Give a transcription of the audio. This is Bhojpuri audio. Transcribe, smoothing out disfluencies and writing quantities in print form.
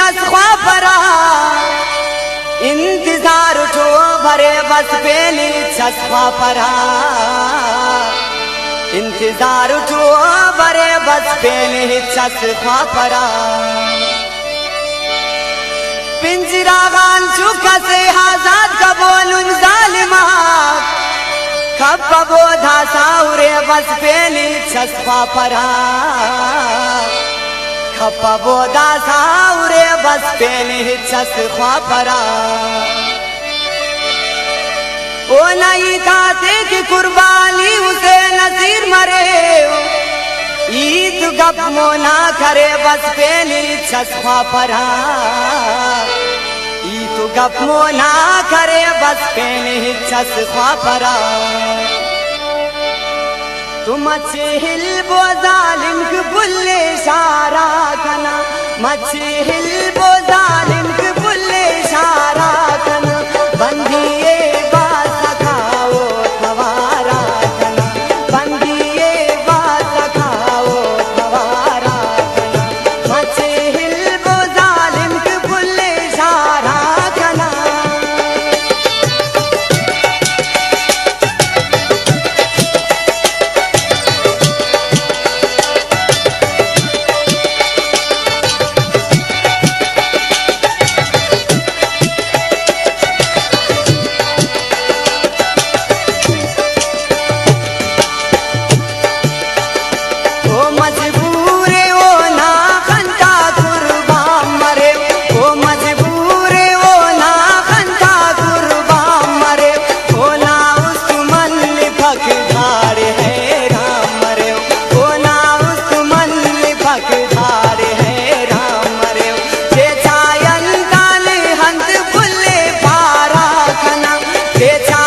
छसखा परा इंतजार उठो भरे बस पेली छसखा परा इंतजार उठो भरे बस पेली छसखा परा पिंजरा गान चुका से आजाद का बोलूं जालिमा खप बोधा साउरे बस पेली छसखा परा खप बोधा साउरे बस पेली छसखा परा ओ नहीं खाते की कुर्बानी उसे नसीर मरे ईद गप मोना करे बस पेली छसखा परा ईद गप मोना करे बस पेली छसखा परा तुम हिल बो जालिम के बुल्ले सारा कना मच्छी हिल बो जालिम के बुल्ले सारा कना बंदिए बात खाओ थवारा कना बंदिए बात खाओ थवारा कना मच्छी हिल बो जालिम के बुल्ले सारा कना बेचा